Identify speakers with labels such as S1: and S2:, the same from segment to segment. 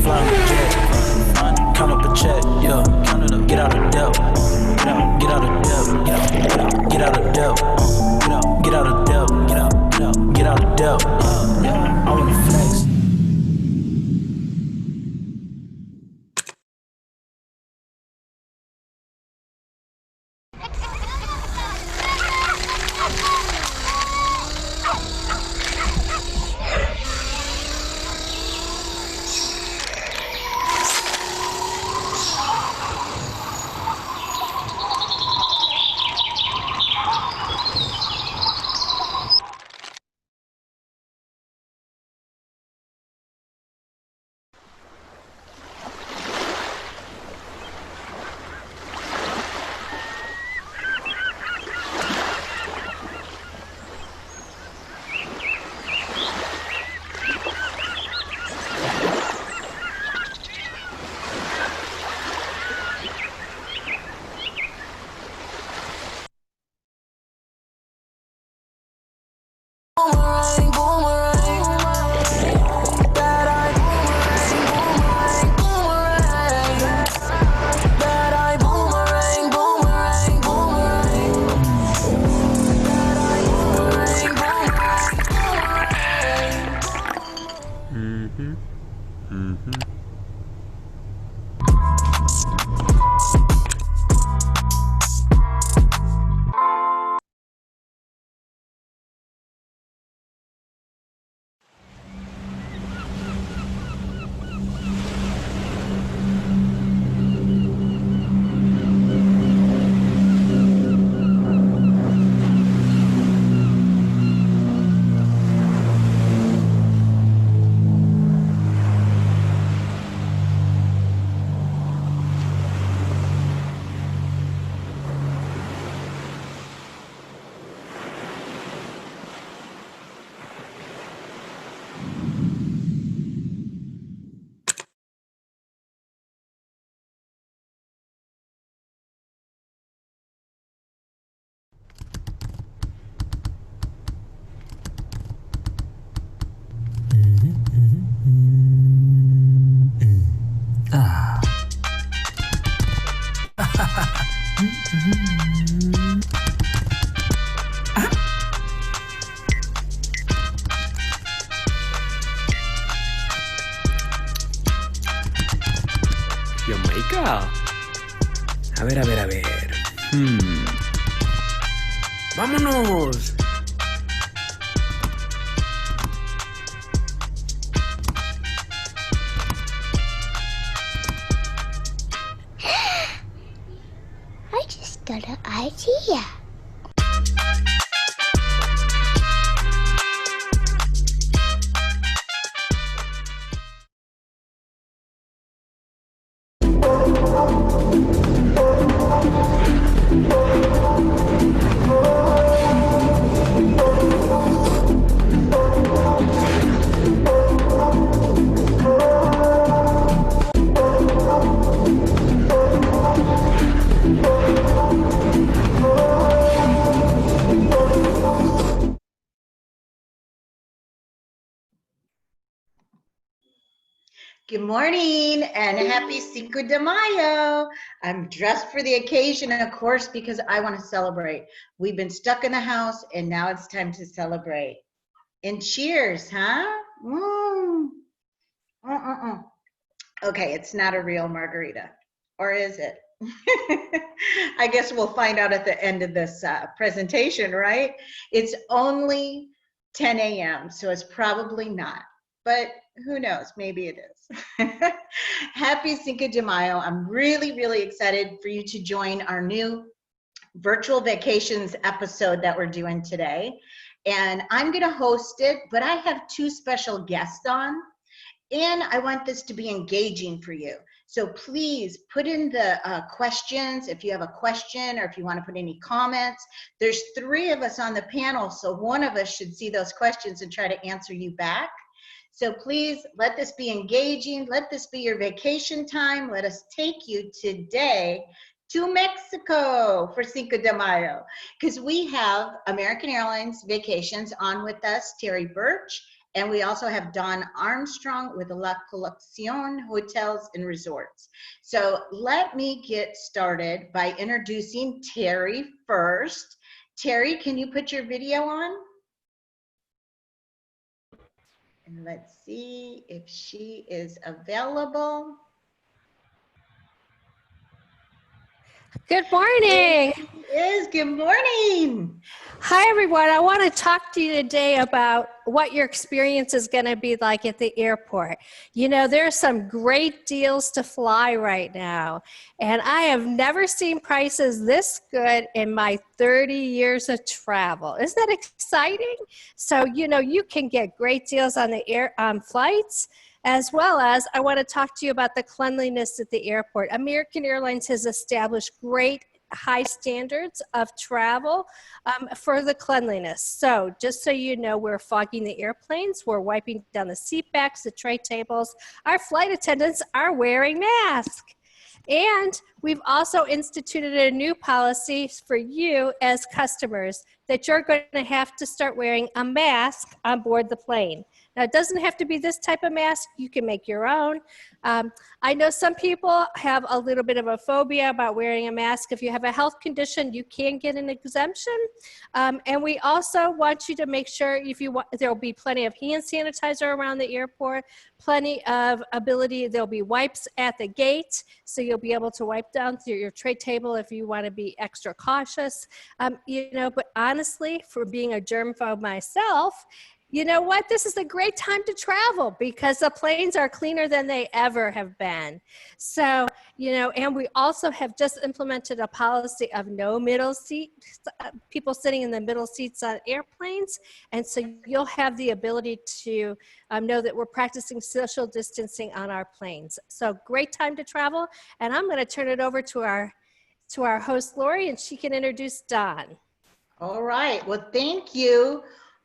S1: fly on the jet. Count up a check, yeah. Get out of debt. Get out of debt. Get out of debt. Get out of debt. Get out of debt. I wanna flex.
S2: Boomerang, boomerang, that eye boomerang, boomerang, that eye boomerang, boomerang, boomerang, that eye boomerang, boomerang, boomerang.
S3: Jamaica. A ver. ¡Vámonos!
S4: I just got an idea.
S5: Good morning and happy Cinco de Mayo. I'm dressed for the occasion, of course, because I want to celebrate. We've been stuck in the house and now it's time to celebrate. And cheers, huh? Okay, it's not a real margarita, or is it? I guess we'll find out at the end of this presentation, right? It's only 10 a.m., so it's probably not, but who knows, maybe it is. Happy Cinco de Mayo. I'm really, really excited for you to join our new virtual vacations episode that we're doing today. And I'm gonna host it, but I have two special guests on, and I want this to be engaging for you. So please put in the questions if you have a question or if you want to put any comments. There's 3 of us on the panel, so one of us should see those questions and try to answer you back. So please let this be engaging. Let this be your vacation time. Let us take you today to Mexico for Cinco de Mayo, because we have American Airlines Vacations on with us, Terry Birch And we also have Don Armstrong with La Collection Hotels and Resorts. So let me get started by introducing Terry first. Terry, can you put your video on? And let's see if she is available.
S6: Good morning.
S5: Good morning.
S6: Hi, everyone. I want to talk to you today about what your experience is going to be like at the airport. You know, there's some great deals to fly right now, and I have never seen prices this good in my 30 years of travel. Isn't that exciting? So, you know, you can get great deals on the flights, as well as I want to talk to you about the cleanliness at the airport. American Airlines has established great high standards of travel for the cleanliness. So just so you know, we're fogging the airplanes, we're wiping down the seat backs, the tray tables. Our flight attendants are wearing masks. And we've also instituted a new policy for you as customers that you're going to have to start wearing a mask on board the plane. Now, it doesn't have to be this type of mask. You can make your own. I know some people have a little bit of a phobia about wearing a mask. If you have a health condition, you can get an exemption. And we also want you to make sure if you want, there'll be plenty of hand sanitizer around the airport, plenty of ability, there'll be wipes at the gate, so you'll be able to wipe down through your tray table if you want to be extra cautious. You know, but honestly, for being a germphobe myself, you know what? This is a great time to travel because the planes are cleaner than they ever have been. So, you know, and we also have just implemented a policy of no middle seat, people sitting in the middle seats on airplanes. And so you'll have the ability to know that we're practicing social distancing on our planes. So great time to travel. And I'm going to turn it over to our host, Lori, and she can introduce Don.
S5: All right. Well, thank you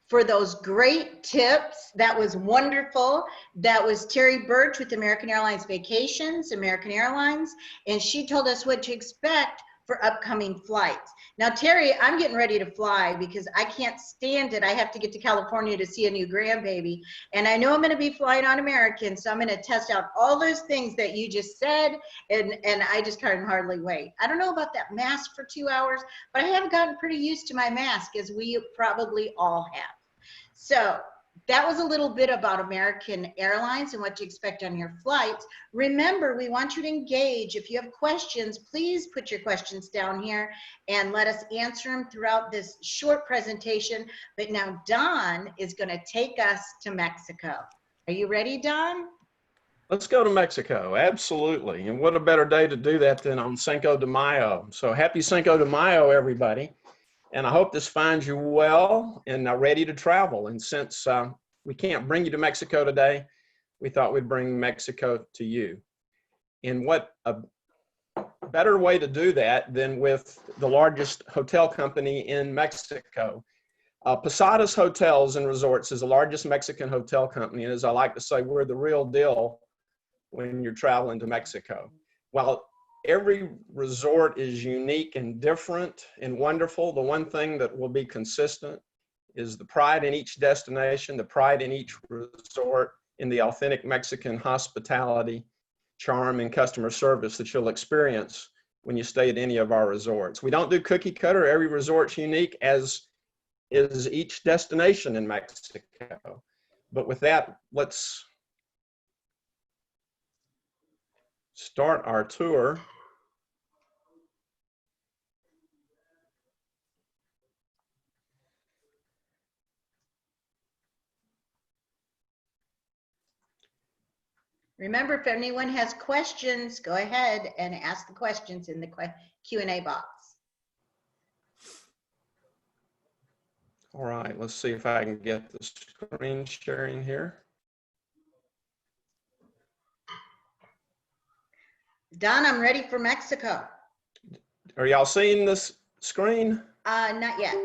S5: for those great tips. That was wonderful. That was Terry Birch with American Airlines Vacations, American Airlines, and she told us what to expect for upcoming flights. Now, Terry, I'm getting ready to fly because I can't stand it. I have to get to California to see a new grandbaby, and I know I'm going to be flying on American, so I'm going to test out all those things that you just said, and I just can hardly wait. I don't know about that mask for 2 hours, but I have gotten pretty used to my mask, as we probably all have. So that was a little bit about American Airlines and what to expect on your flights. Remember, we want you to engage. If you have questions, please put your questions down here and let us answer them throughout this short presentation. But now Don is going to take us to Mexico. Are you ready, Don?
S2: Let's go to Mexico. Absolutely. And what a better day to do that than on Cinco de Mayo. So happy Cinco de Mayo, everybody. And I hope this finds you well and ready to travel. And since we can't bring you to Mexico today, we thought we'd bring Mexico to you. And what a better way to do that than with the largest hotel company in Mexico. Posadas Hotels and Resorts is the largest Mexican hotel company. And as I like to say, we're the real deal when you're traveling to Mexico. While every resort is unique and different and wonderful, the one thing that will be consistent is the pride in each destination, the pride in each resort, in the authentic Mexican hospitality, charm, and customer service that you'll experience when you stay at any of our resorts. We don't do cookie cutter. Every resort's unique, as is each destination in Mexico. But with that, let's start our tour.
S5: Remember, if anyone has questions, go ahead and ask the questions in the Q&A box.
S2: All right, let's see if I can get the screen sharing here.
S5: Don, I'm ready for Mexico.
S2: Are y'all seeing this screen?
S5: Not yet.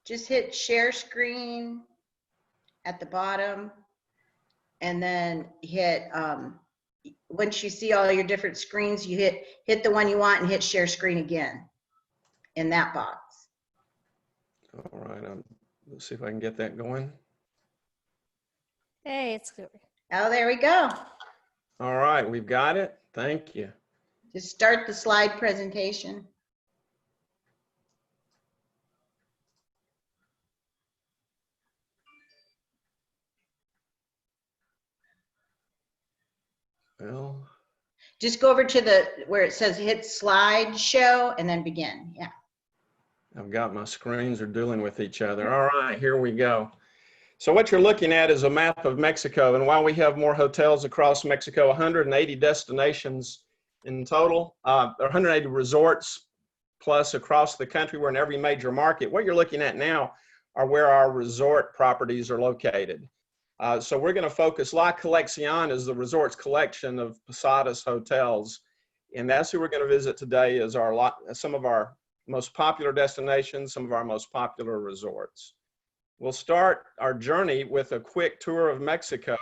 S5: Just hit share screen at the bottom and then hit once you see all your different screens, you hit the one you want and hit share screen again in that box.
S2: All right, let's see if I can get that going.
S6: Hey, it's good.
S5: Oh, there we go.
S2: All right, we've got it. Thank you.
S5: Just start the slide presentation.
S2: Well,
S5: Just go over to where it says hit slideshow and then begin. Yeah.
S2: I've got my screens are dealing with each other. All right, here we go. So what you're looking at is a map of Mexico. And while we have more hotels across Mexico, 180 destinations in total, 180 resorts plus across the country. We're in every major market. What you're looking at now are where our resort properties are located. So we're going to focus. La Colección is the resort's collection of Posadas hotels. And that's who we're going to visit today is some of our most popular destinations, some of our most popular resorts. We'll start our journey with a quick tour of Mexico.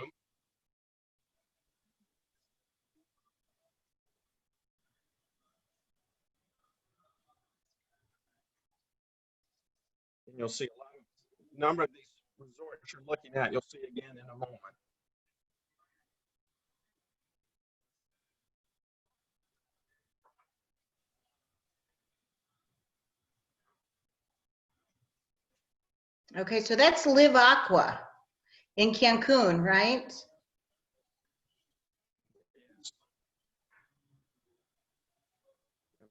S2: And you'll see a number of these resorts you're looking at, you'll see again in a moment.
S5: Okay, so that's Live Aqua in Cancun, right?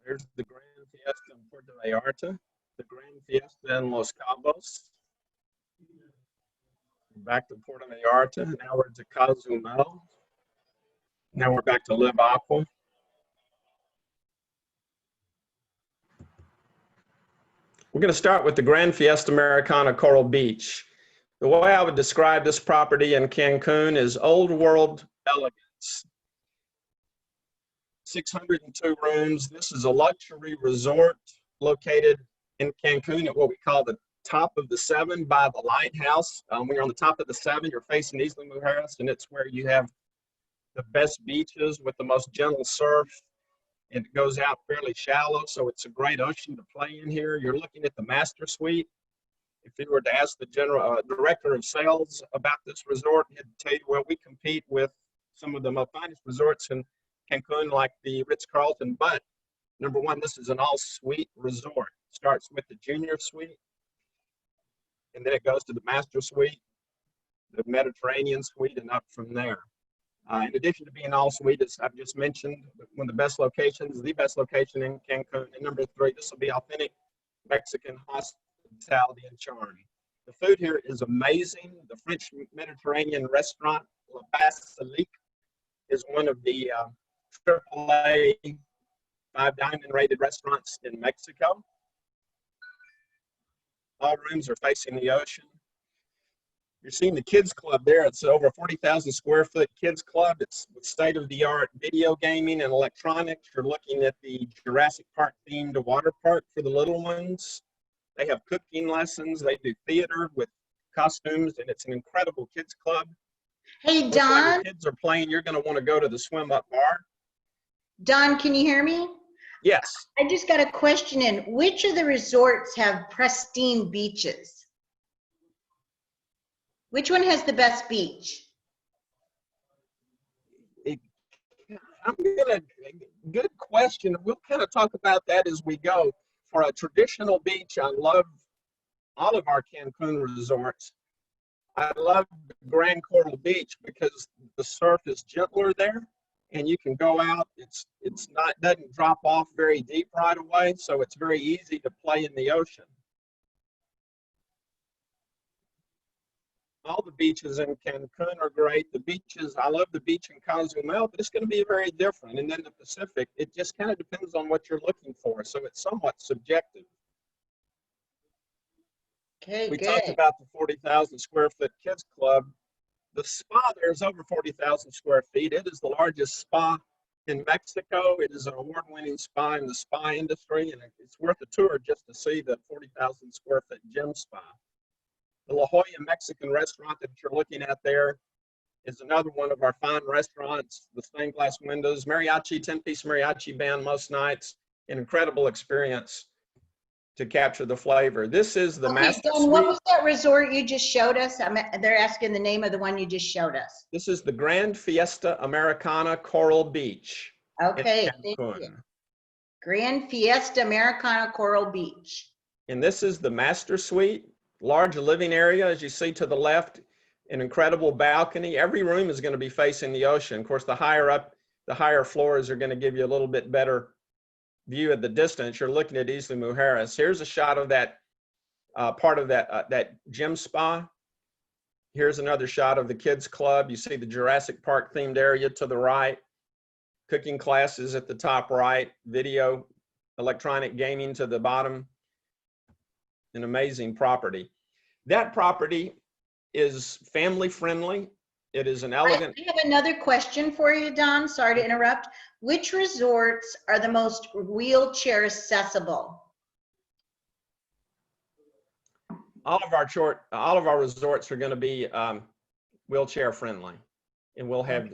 S2: There's the Grand Fiesta in Puerto Vallarta, the Grand Fiesta in Los Cabos. Back to Puerto Vallarta. Now we're to Cozumel. Now we're back to Live Aqua. We're going to start with the Grand Fiesta Americana Coral Beach. The way I would describe this property in Cancun is old world elegance. 602 rooms. This is a luxury resort located in Cancun at what we call the top of the seven by the lighthouse. When you're on the top of the seven, you're facing Isla Mujeres, and it's where you have the best beaches with the most gentle surf. It goes out fairly shallow, so it's a great ocean to play in here. You're looking at the master suite. If you were to ask the director of sales about this resort, he'd tell you, well, we compete with some of the most finest resorts in Cancun, like the Ritz-Carlton, but number one, this is an all-suite resort. It starts with the junior suite, and then it goes to the master suite, the Mediterranean suite, and up from there. In addition to being all suite, as I've just mentioned, one of the best locations, the best location in Cancun. And number three, this will be authentic Mexican hospitality and charm. The food here is amazing. The French Mediterranean restaurant, La Basilique, is one of the AAA 5-diamond rated restaurants in Mexico. All rooms are facing the ocean. You're seeing the kids club there. It's over 40,000 square foot kids club. It's with state-of-the-art video gaming and electronics. You're looking at the Jurassic Park themed water park for the little ones. They have cooking lessons. They do theater with costumes, and it's an incredible kids club.
S5: Hey,
S2: While
S5: Don.
S2: your kids are playing, you're going to want to go to the swim up bar.
S5: Don, can you hear me?
S2: Yes.
S5: I just got a question in. Which of the resorts have pristine beaches? Which one has the best beach?
S2: Good question. We'll kind of talk about that as we go. For a traditional beach, I love all of our Cancun resorts. I love Grand Coral Beach because the surf is gentler there, and you can go out. Doesn't drop off very deep right away, so it's very easy to play in the ocean. All the beaches in Cancun are great. The beaches, I love the beach in Cozumel, but it's going to be very different. And then the Pacific, it just kind of depends on what you're looking for. So it's somewhat subjective.
S5: Okay,
S2: We
S5: good.
S2: talked about the 40,000 square foot kids club. The spa there is over 40,000 square feet. It is the largest spa in Mexico. It is an award-winning spa in the spa industry, and it's worth a tour just to see the 40,000 square foot gym spa. The La Jolla Mexican restaurant that you're looking at there is another one of our fine restaurants. The stained glass windows, mariachi, 10-piece mariachi band most nights, an incredible experience to capture the flavor. This is the
S5: Okay,
S2: master
S5: Don, what
S2: suite.
S5: was that resort you just showed us? They're asking the name of the one you just showed us.
S2: This is the Grand Fiesta Americana Coral Beach
S5: Okay,
S2: in
S5: thank you.
S2: Cancun.
S5: Grand Fiesta Americana Coral Beach.
S2: And this is the master suite, large living area, as you see to the left, an incredible balcony. Every room is going to be facing the ocean. Of course, the higher up, the higher floors are going to give you a little bit better view at the distance. You're looking at Isla Mujeres. Here's a shot of that part of that gym spa. Here's another shot of the kids club. You see the Jurassic Park themed area to the right, cooking classes at the top right, video, electronic gaming to the bottom. An amazing property. That property is family friendly. It is an elegant.
S5: I have another question for you, Don. Sorry to interrupt. Which resorts are the most wheelchair accessible?
S2: All of our resorts are going to be wheelchair friendly, and we'll have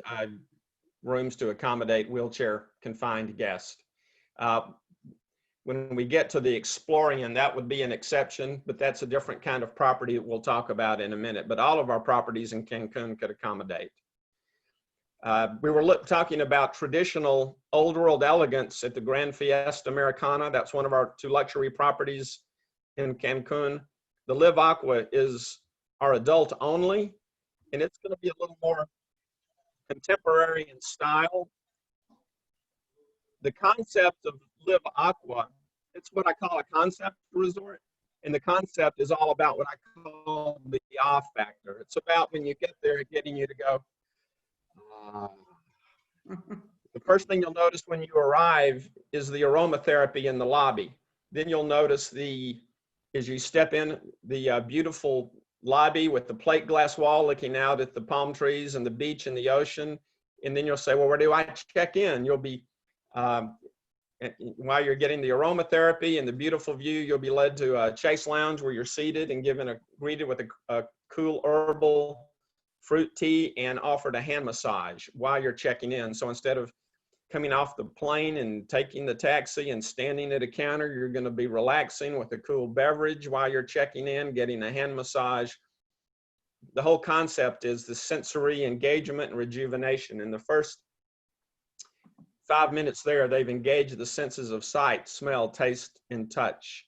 S2: rooms to accommodate wheelchair confined guests. When we get to the exploring, and that would be an exception, but that's a different kind of property that we'll talk about in a minute. But all of our properties in Cancun could accommodate. We were talking about traditional old world elegance at the Grand Fiesta Americana. That's one of our 2 luxury properties in Cancun. The Live Aqua is our adult only, and it's going to be a little more contemporary in style. The concept of Live Aqua, it's what I call a concept resort. And the concept is all about what I call the off factor. It's about when you get there, getting you to go. The first thing you'll notice when you arrive is the aromatherapy in the lobby. Then you'll notice as you step in, the beautiful lobby with the plate glass wall looking out at the palm trees and the beach and the ocean. And then you'll say, well, where do I check in? You'll be, while you're getting the aromatherapy and the beautiful view, you'll be led to a Chase Lounge where you're seated and greeted with a cool herbal fruit tea and offered a hand massage while you're checking in. So instead of coming off the plane and taking the taxi and standing at a counter, you're going to be relaxing with a cool beverage while you're checking in, getting a hand massage. The whole concept is the sensory engagement and rejuvenation. In the first 5 minutes there, they've engaged the senses of sight, smell, taste, and touch.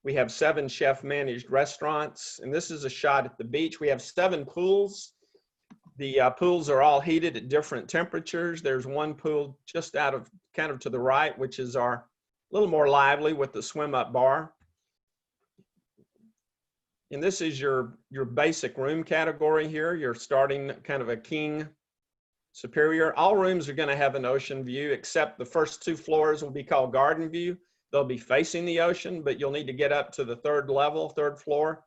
S2: We have 7 chef-managed restaurants, and this is a shot at the beach. We have 7 pools. The pools are all heated at different temperatures. There's one pool just out of kind of to the right, which is our little more lively with the swim up bar. And this is your basic room category here. You're starting kind of a king superior. All rooms are going to have an ocean view, except the first 2 floors will be called garden view. They'll be facing the ocean, but you'll need to get up to the 3rd floor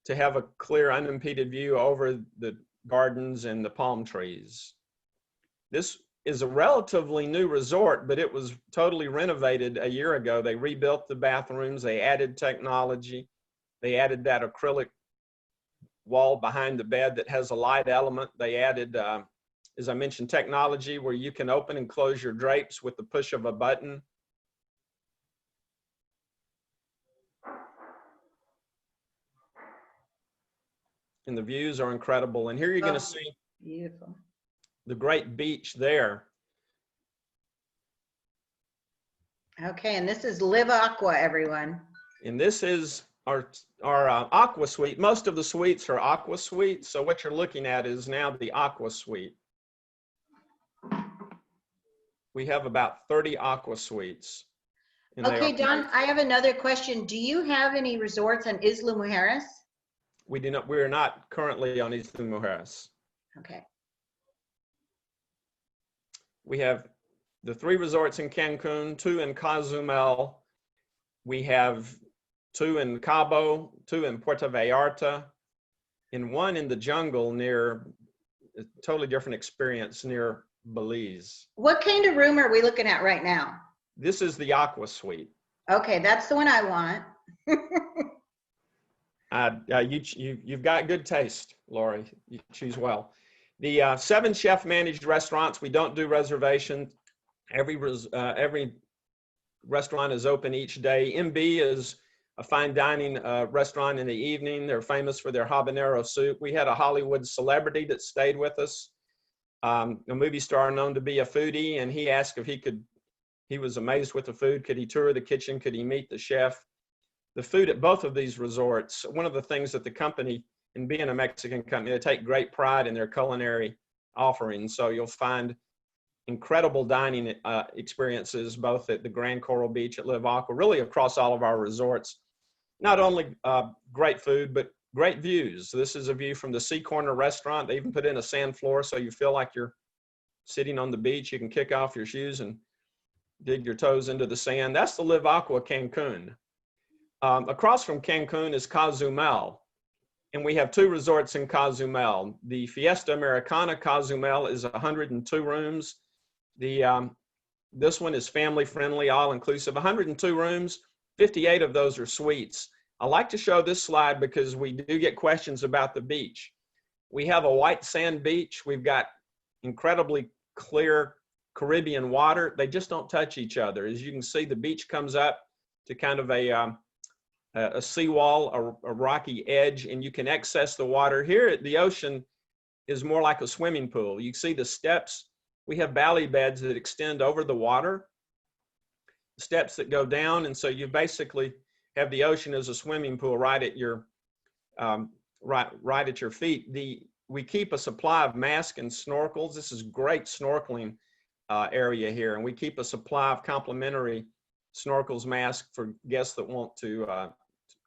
S2: to have a clear unimpeded view over the gardens and the palm trees. This is a relatively new resort, but it was totally renovated a year ago. They rebuilt the bathrooms, they added technology, they added that acrylic wall behind the bed that has a light element. They added, as I mentioned, technology where you can open and close your drapes with the push of a button. And the views are incredible. And here you're going to see
S5: Beautiful.
S2: the great beach there.
S5: Okay, and this is Live Aqua, everyone.
S2: And this is our aqua suite. Most of the suites are aqua suites. So what you're looking at is now the aqua suite. We have about 30 aqua suites.
S5: Okay, Don, I have another question. Do you have any resorts on Isla Mujeres?
S2: We do not. We are not currently on Isla Mujeres.
S5: Okay.
S2: We have the 3 resorts in Cancun, 2 in Cozumel. We have 2 in Cabo, 2 in Puerto Vallarta, and 1 in the jungle near a totally different experience near Belize.
S5: What kind of room are we looking at right now?
S2: This is the aqua suite.
S5: Okay, that's the one I want.
S2: You've got good taste, Lori. You choose well. The 7 chef managed restaurants, we don't do reservation. Every restaurant is open each day. MB is a fine dining restaurant in the evening. They're famous for their habanero soup. We had a Hollywood celebrity that stayed with us, a movie star known to be a foodie, and he asked if he was amazed with the food. Could he tour the kitchen? Could he meet the chef? The food at both of these resorts, one of the things that the company, in being a Mexican company, they take great pride in their culinary offerings. So you'll find incredible dining experiences both at the Grand Coral Beach, at Live Aqua, really across all of our resorts. Not only great food, but great views. This is a view from the Sea Corner restaurant. They even put in a sand floor so you feel like you're sitting on the beach. You can kick off your shoes and dig your toes into the sand. That's the Live Aqua Cancun. Across from Cancun is Cozumel. And we have 2 resorts in Cozumel. The Fiesta Americana Cozumel is 102 rooms. This one is family friendly, all inclusive, 102 rooms, 58 of those are suites. I like to show this slide because we do get questions about the beach. We have a white sand beach. We've got incredibly clear Caribbean water. They just don't touch each other. As you can see, the beach comes up to kind of a seawall, a rocky edge, and you can access the water. Here at the ocean is more like a swimming pool. You see the steps. We have valley beds that extend over the water, steps that go down, and so you basically have the ocean as a swimming pool right at your right at your feet. We keep a supply of masks and snorkels. This is great snorkeling area here, and we keep a supply of complimentary snorkels, masks for guests that want to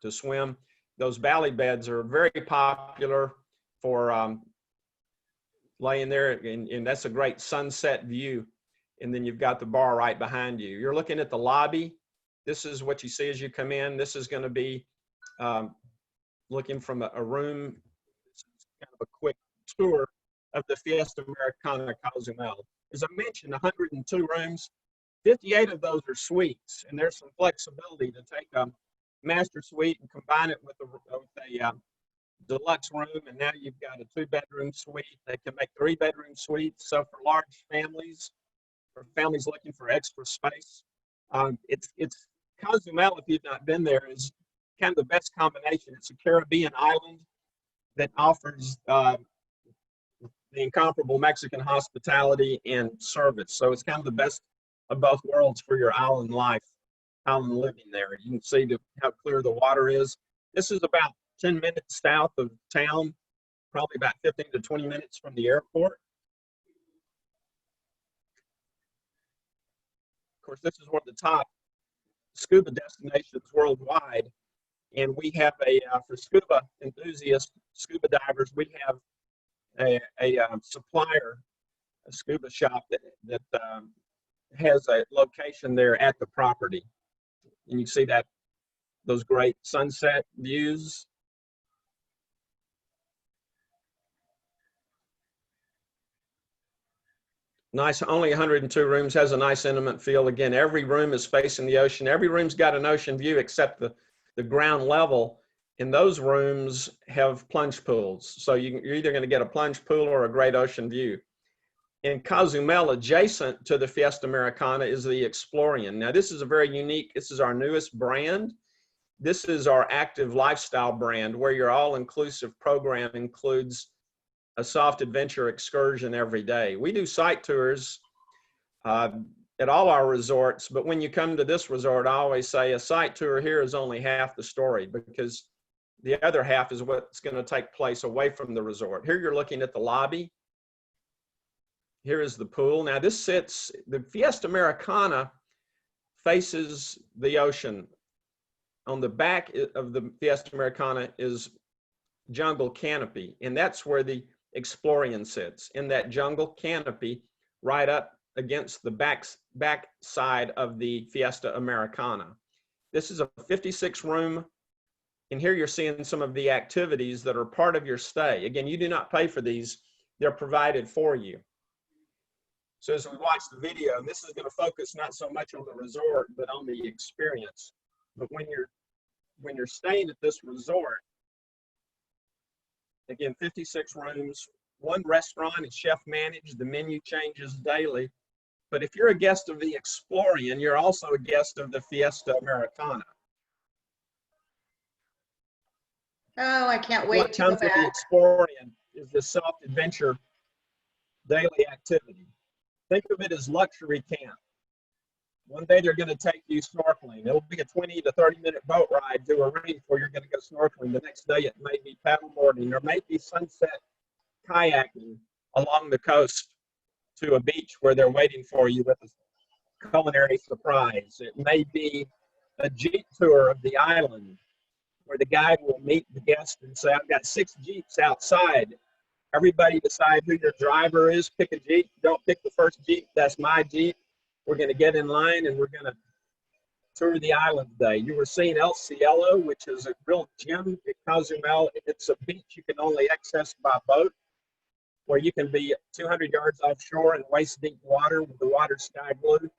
S2: swim. Those valley beds are very popular for laying there, and that's a great sunset view. And then you've got the bar right behind you. You're looking at the lobby. This is what you see as you come in. This is going to be looking from a room. This is kind of a quick tour of the Fiesta Americana Cozumel. As I mentioned, 102 rooms, 58 of those are suites, and there's some flexibility to take a master suite and combine it with a deluxe room, and now you've got a 2-bedroom suite. They can make 3-bedroom suites. So for large families, for families looking for extra space, it's Cozumel, if you've not been there, is kind of the best combination. It's a Caribbean island that offers the incomparable Mexican hospitality and service. So it's kind of the best of both worlds for your island life, island living there. You can see how clear the water is. This is about 10 minutes south of town, probably about 15 to 20 minutes from the airport. Of course, this is one of the top scuba destinations worldwide. And we have for scuba enthusiasts, scuba divers, we have a supplier, a scuba shop that has a location there at the property. And you see those great sunset views. Nice, only 102 rooms, has a nice intimate feel. Again, every room is facing the ocean. Every room's got an ocean view except the ground level. And those rooms have plunge pools. So you're either going to get a plunge pool or a great ocean view. In Cozumel, adjacent to the Fiesta Americana, is the Explorian. Now, this is a very unique, this is our newest brand. This is our active lifestyle brand, where your all-inclusive program includes a soft adventure excursion every day. We do site tours at all our resorts, but when you come to this resort, I always say a site tour here is only half the story, because the other half is what's going to take place away from the resort. Here you're looking at the lobby. Here is the pool. Now the Fiesta Americana faces the ocean. On the back of the Fiesta Americana is jungle canopy, and that's where the Explorian sits, in that jungle canopy right up against the back side of the Fiesta Americana. This is a 56 room, and here you're seeing some of the activities that are part of your stay. Again, you do not pay for these, they're provided for you. So as we watch the video, and this is going to focus not so much on the resort, but on the experience. But when you're staying at this resort, again, 56 rooms, one restaurant is chef managed, the menu changes daily. But if you're a guest of the Explorian, you're also a guest of the Fiesta Americana.
S5: Oh, I can't wait
S2: What
S5: to go
S2: comes with the
S5: back.
S2: Explorian is the self-adventure daily activity. Think of it as luxury camp. One day they're going to take you snorkeling. It'll be a 20 to 30-minute boat ride to a reef where you're going to go snorkeling. The next day it may be paddleboarding. There may be sunset kayaking along the coast to a beach where they're waiting for you with a culinary surprise. It may be a Jeep tour of the island where the guide will meet the guest and say, I've got 6 Jeeps outside. Everybody decide who your driver is, pick a Jeep. Don't pick the first Jeep, that's my Jeep. We're gonna get in line and we're gonna tour the island today. You were seeing El Cielo, which is a real gem at Cozumel. It's a beach you can only access by boat, where you can be 200 yards offshore in waist deep water with the water sky blue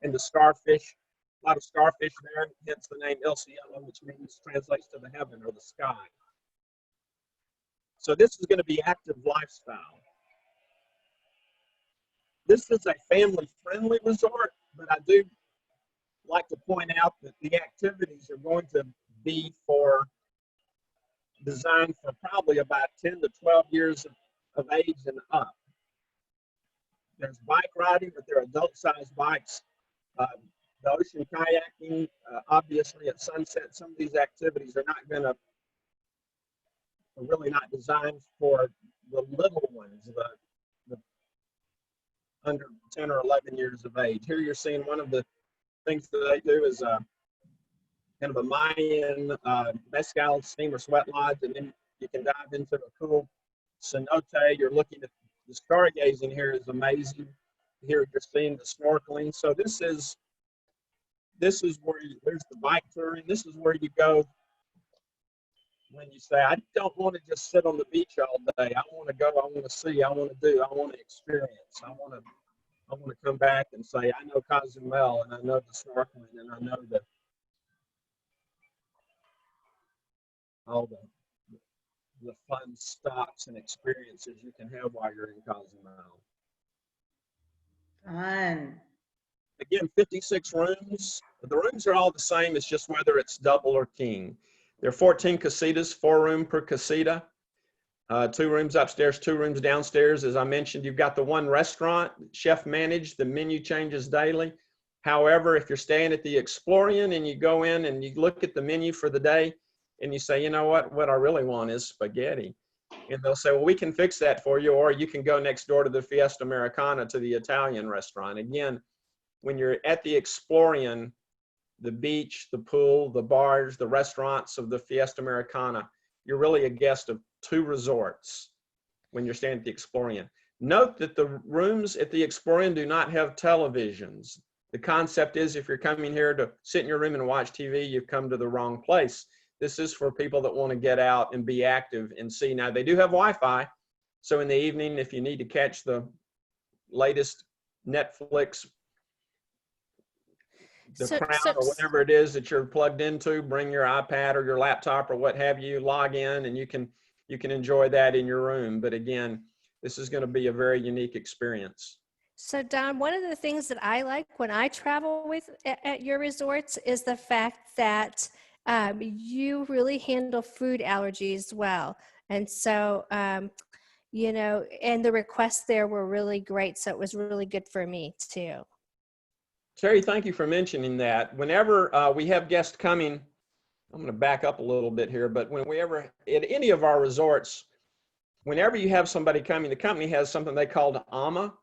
S2: and the starfish, a lot of starfish there, hence the name El Cielo, which means translates to the heaven or the sky. So this is going to be active lifestyle. This is a family-friendly resort, but I do like to point out that the activities are going to be designed for probably about 10 to 12 years of age and up. There's bike riding, but they're adult-sized bikes. The ocean kayaking, obviously at sunset, some of these activities are really not designed for the little ones, the under 10 or 11 years of age. Here you're seeing one of the things that they do is kind of a Mayan mezcal steamer sweat lodge, and then you can dive into a cool cenote. You're looking at the stargazing here is amazing. Here you're seeing the snorkeling. So this is where there's the bike touring. This is where you go when you say, I don't want to just sit on the beach all day. I want to go, I want to see, I want to do, I want to experience. I want to come back and say, I know Cozumel and I know the snorkeling and I know all the fun stops and experiences you can have while you're in Cozumel.
S5: Fun.
S2: Again, 56 rooms. The rooms are all the same. It's just whether it's double or king. There are 14 casitas, 4 room per casita, 2 rooms upstairs, 2 rooms downstairs. As I mentioned, you've got the one restaurant, chef managed, the menu changes daily. However, if you're staying at the Explorian and you go in and you look at the menu for the day and you say, you know what I really want is spaghetti. And they'll say, well, we can fix that for you, or you can go next door to the Fiesta Americana, to the Italian restaurant. Again, when you're at the Explorian, the beach, the pool, the bars, the restaurants of the Fiesta Americana, you're really a guest of 2 resorts when you're staying at the Explorian. Note that the rooms at the Explorian do not have televisions. The concept is if you're coming here to sit in your room and watch TV, you've come to the wrong place. This is for people that want to get out and be active and see. Now, they do have Wi-Fi, so in the evening, if you need to catch the latest Netflix, Crown or whatever it is that you're plugged into, bring your iPad or your laptop or what have you, log in, and you can enjoy that in your room. But again, this is going to be a very unique experience.
S6: So Don, one of the things that I like when I travel at your resorts is the fact that you really handle food allergies well. And so, you know, and the requests there were really great. So it was really good for me too.
S2: Terry, thank you for mentioning that. Whenever we have guests coming, I'm going to back up a little bit here, but when we ever, at any of our resorts, whenever you have somebody coming, the company has something they call AMA.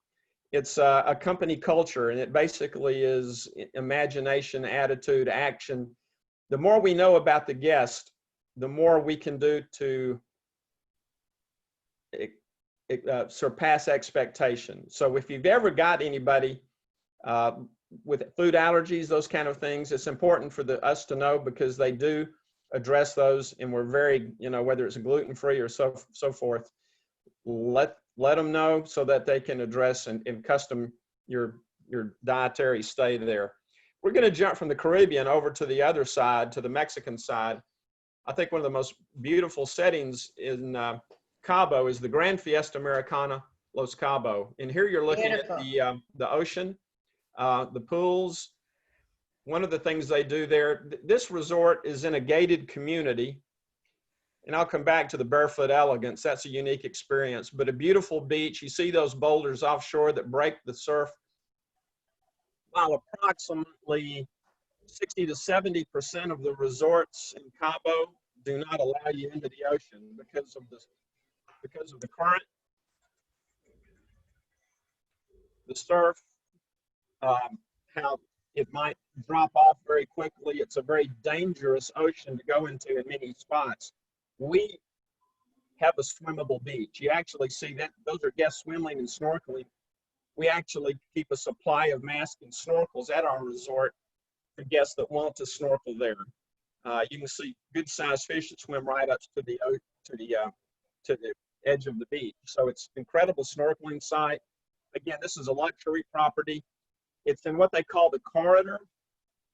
S2: It's a company culture, and it basically is imagination, attitude, action. The more we know about the guest, the more we can do to surpass expectations. So if you've ever got anybody with food allergies, those kind of things, it's important for us to know, because they do address those, and we're very, you know, whether it's gluten-free or so forth, let them know so that they can address and custom your dietary stay there. We're going to jump from the Caribbean over to the other side, to the Mexican side. I think one of the most beautiful settings in Cabo is the Grand Fiesta Americana Los Cabo. And here you're looking
S5: Beautiful.
S2: at the ocean, the pools. One of the things they do there, this resort is in a gated community. And I'll come back to the Barefoot Elegance. That's a unique experience, but a beautiful beach. You see those boulders offshore that break the surf, while approximately 60 to 70% of the resorts in Cabo do not allow you into the ocean because of the current, the surf, how it might drop off very quickly. It's a very dangerous ocean to go into in many spots. We have a swimmable beach. You actually see that those are guests swimming and snorkeling. We actually keep a supply of masks and snorkels at our resort for guests that want to snorkel there. You can see good sized fish that swim right up to the edge of the beach. So it's an incredible snorkeling site. Again, this is a luxury property. It's in what they call the corridor,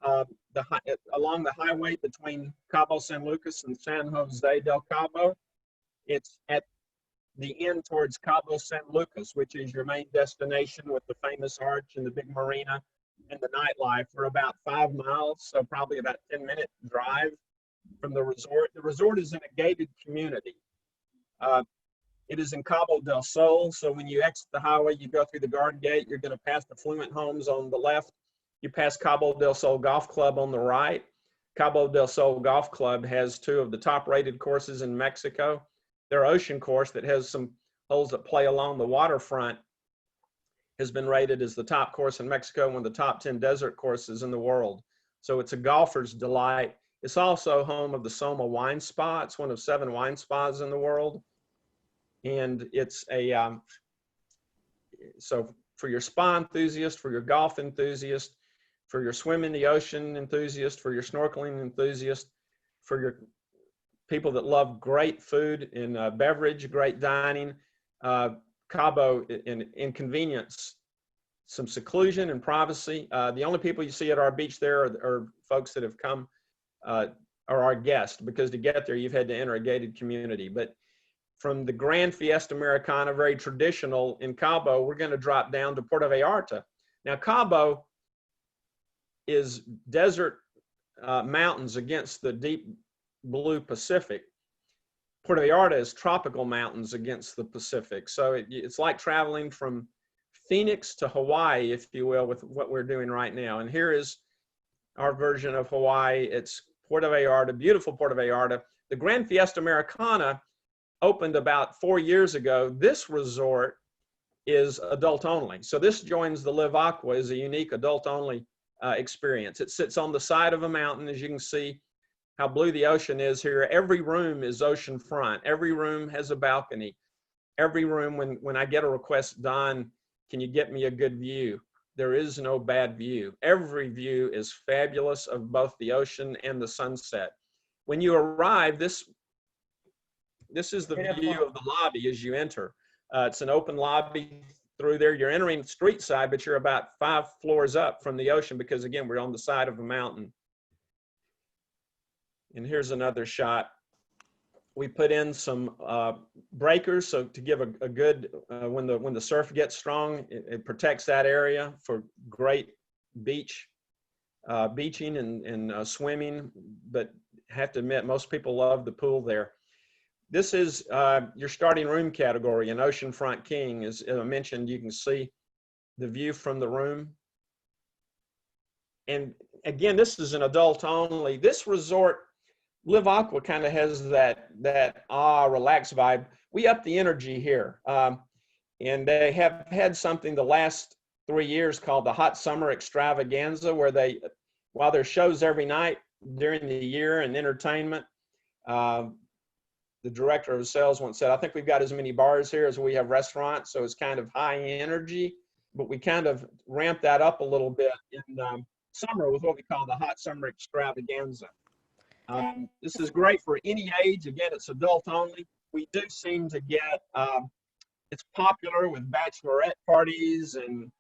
S2: along the highway between Cabo San Lucas and San Jose del Cabo. It's at the end towards Cabo San Lucas, which is your main destination with the famous arch and the big marina and the nightlife. We're about 5 miles, so probably about a 10-minute drive from the resort. The resort is in a gated community. It is in Cabo del Sol, so when you exit the highway, you go through the guard gate, you're going to pass the Fluent Homes on the left. You pass Cabo del Sol Golf Club on the right. Cabo del Sol Golf Club has 2 of the top-rated courses in Mexico. Their ocean course that has some holes that play along the waterfront has been rated as the top course in Mexico, one of the top 10 desert courses in the world. So it's a golfer's delight. It's also home of the Soma Wine Spa. It's one of 7 wine spas in the world. And it's so for your spa enthusiast, for your golf enthusiast, for your swim in the ocean enthusiast, for your snorkeling enthusiast, for your people that love great food and beverage, great dining, Cabo in convenience, some seclusion and privacy. The only people you see at our beach there are folks that have come, are our guests, because to get there, you've had to enter a gated community. But from the Grand Fiesta Americana, very traditional in Cabo, we're going to drop down to Puerto Vallarta. Now, Cabo is desert mountains against the deep blue Pacific. Puerto Vallarta is tropical mountains against the Pacific. So it's like traveling from Phoenix to Hawaii, if you will, with what we're doing right now. And here is our version of Hawaii. It's Puerto Vallarta, beautiful Puerto Vallarta. The Grand Fiesta Americana opened about 4 years ago. This resort is adult only. So this joins the Live Aqua as a unique adult only experience. It sits on the side of a mountain, as you can see how blue the ocean is here. Every room is ocean front. Every room has a balcony. Every room, when I get a request, Don, can you get me a good view? There is no bad view. Every view is fabulous of both the ocean and the sunset. When you arrive, this is the view of the lobby as you enter. It's an open lobby through there. You're entering street side, but you're about 5 floors up from the ocean because, again, we're on the side of a mountain. And here's another shot. We put in some breakers, so to give a good, when the surf gets strong, it protects that area for great beaching and swimming. But have to admit, most people love the pool there. This is your starting room category, an oceanfront king. As I mentioned, you can see the view from the room. And again, this is an adult only. This resort, Live Aqua, kind of has that relaxed vibe. We up the energy here. And they have had something the last 3 years called the Hot Summer Extravaganza, where while there's shows every night during the year and entertainment, the director of sales once said, I think we've got as many bars here as we have restaurants, so it's kind of high energy, but we kind of ramped that up a little bit in summer with what we call the Hot Summer Extravaganza. This is great for any age. Again, it's adult only. We do seem to get, it's popular with bachelorette parties and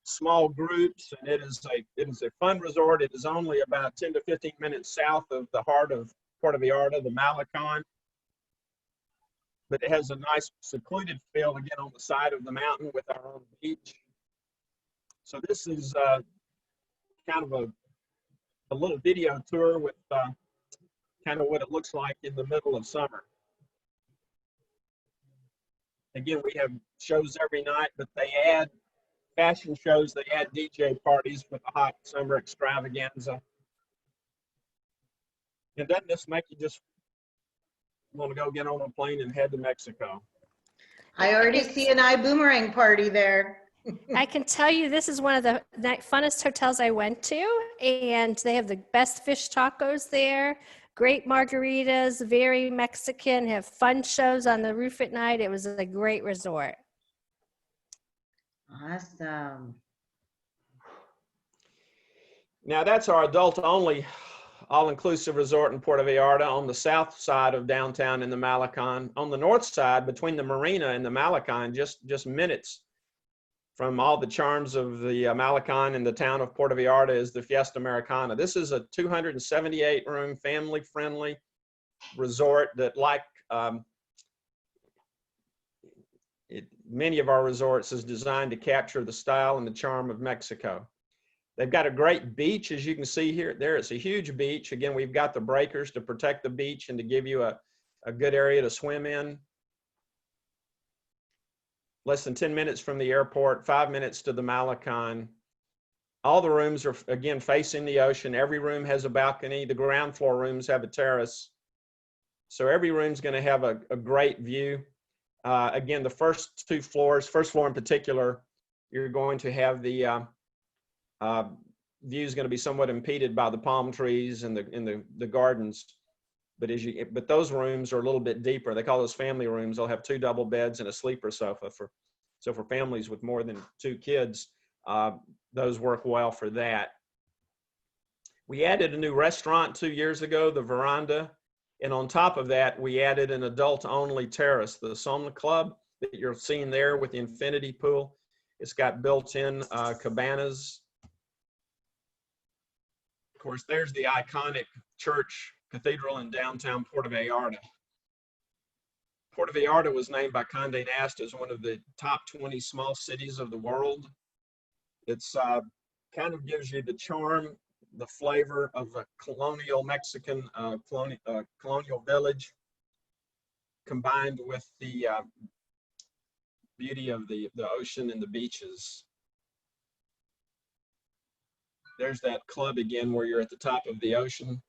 S2: small groups, and it is a fun resort. It is only about 10 to 15 minutes south of the heart of Puerto Vallarta, the Malecon. but it has a nice secluded feel again on the side of the mountain with our own beach. So this is kind of a little video tour with kind of what it looks like in the middle of summer. Again, we have shows every night, but they add fashion shows, they add DJ parties with the hot summer extravaganza. And doesn't this make you just want to go get on a plane and head to Mexico?
S5: I already see an Ibüümerang party there.
S6: I can tell you this is one of the funnest hotels I went to, and they have the best fish tacos there, great margaritas, very Mexican, have fun shows on the roof at night. It was a great resort.
S5: Awesome.
S2: Now that's our adult-only all-inclusive resort in Puerto Vallarta on the south side of downtown in the Malecon. On the north side, between the marina and the Malecon, just minutes from all the charms of the Malecon and the town of Puerto Vallarta, is the Fiesta Americana. This is a 278-room, family-friendly resort that, like many of our resorts, is designed to capture the style and the charm of Mexico. They've got a great beach, as you can see here. There, it's a huge beach. Again, we've got the breakers to protect the beach and to give you a good area to swim in. Less than 10 minutes from the airport, 5 minutes to the Malecon. All the rooms are, again, facing the ocean. Every room has a balcony. The ground floor rooms have a terrace. So every room's going to have a great view. Again, the first two floors, first floor in particular, you're going to have the view is going to be somewhat impeded by the palm trees and the gardens. But those rooms are a little bit deeper. They call those family rooms. They'll have 2 double beds and a sleeper sofa so for families with more than 2 kids, those work well for that. We added a new restaurant 2 years ago, the Veranda, and on top of that, we added an adult-only terrace, the Somna Club that you're seeing there with the infinity pool. It's got built-in cabanas. Of course, there's the iconic church cathedral in downtown Puerto Vallarta. Puerto Vallarta was named by Condé Nast as one of the top 20 small cities of the world. It's kind of gives you the charm, the flavor of a colonial Mexican colonial village, combined with the beauty of the ocean and the beaches. There's that club again where you're at the top of the ocean.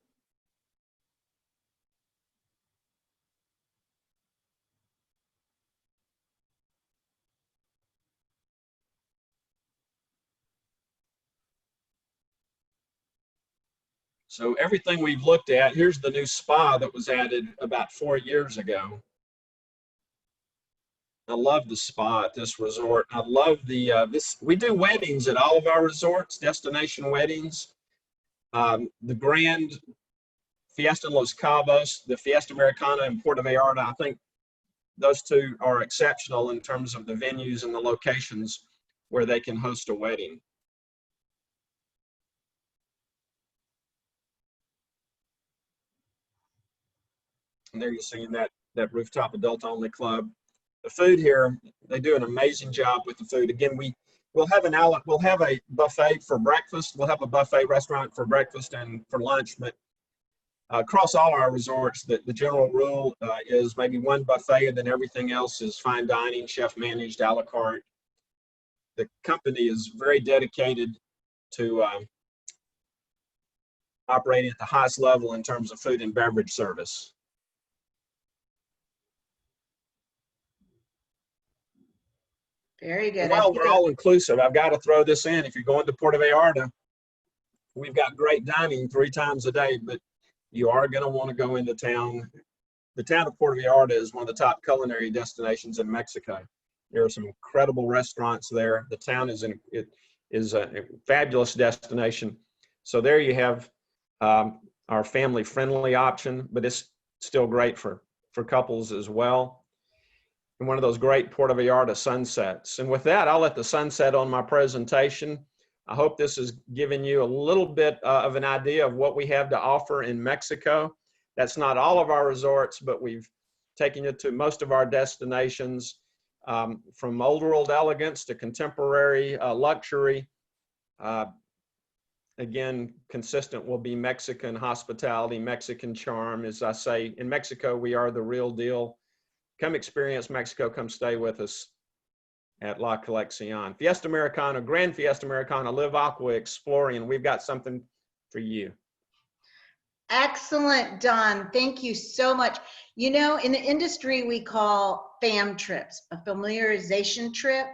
S2: So everything we've looked at, here's the new spa that was added about 4 years ago. I love the spa at this resort. I love the, we do weddings at all of our resorts, destination weddings. The Grand Fiesta Los Cabos, the Fiesta Americana in Puerto Vallarta, I think those two are exceptional in terms of the venues and the locations where they can host a wedding. And there you're seeing that rooftop adult-only club. The food here, they do an amazing job with the food. Again, we'll have a buffet for breakfast. We'll have a buffet restaurant for breakfast and for lunch. But across all our resorts, the general rule is maybe one buffet, and then everything else is fine dining, chef managed, a la carte. The company is very dedicated to operating at the highest level in terms of food and beverage service.
S5: Very good.
S2: Well, we're all inclusive. I've got to throw this in. If you're going to Puerto Vallarta, we've got great dining 3 times a day, but you are going to want to go into town. The town of Puerto Vallarta is one of the top culinary destinations in Mexico. There are some incredible restaurants there. The town is a fabulous destination. So there you have our family-friendly option, but it's still great for couples as well. And one of those great Puerto Vallarta sunsets. And with that, I'll let the sun set on my presentation. I hope this has given you a little bit of an idea of what we have to offer in Mexico. That's not all of our resorts, but we've taking you to most of our destinations, from old world elegance to contemporary luxury. Again, consistent will be Mexican hospitality, Mexican charm. As I say, in Mexico, we are the real deal. Come experience Mexico, come stay with us at La Colección. Fiesta Americana, Grand Fiesta Americana, Live Aqua Exploring. We've got something for you.
S5: Excellent, Don. Thank you so much. You know, in the industry, we call FAM trips, a familiarization trip.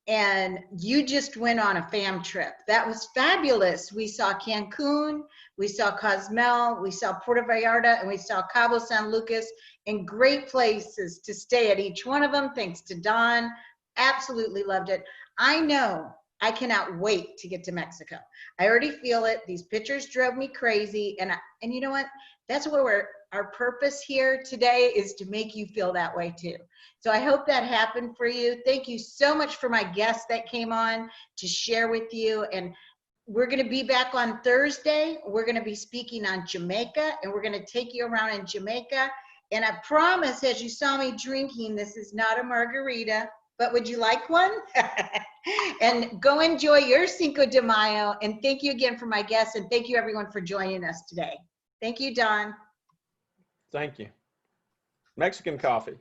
S5: And you just went on a FAM trip. That was fabulous. We saw Cancun, we saw Cozumel, we saw Puerto Vallarta, and we saw Cabo San Lucas, and great places to stay at each one of them. Thanks to Don. Absolutely loved it. I know I cannot wait to get to Mexico. I already feel it. These pictures drove me crazy. And you know what? That's what our purpose here today is, to make you feel that way too. So I hope that happened for you. Thank you so much for my guests that came on to share with you. And we're going to be back on Thursday. We're going to be speaking on Jamaica, and we're going to take you around in Jamaica. And I promise, as you saw me drinking, this is not a margarita, but would you like one? And go enjoy your Cinco de Mayo. And thank you again for my guests. And thank you everyone for joining us today. Thank you, Don.
S2: Thank you. Mexican coffee.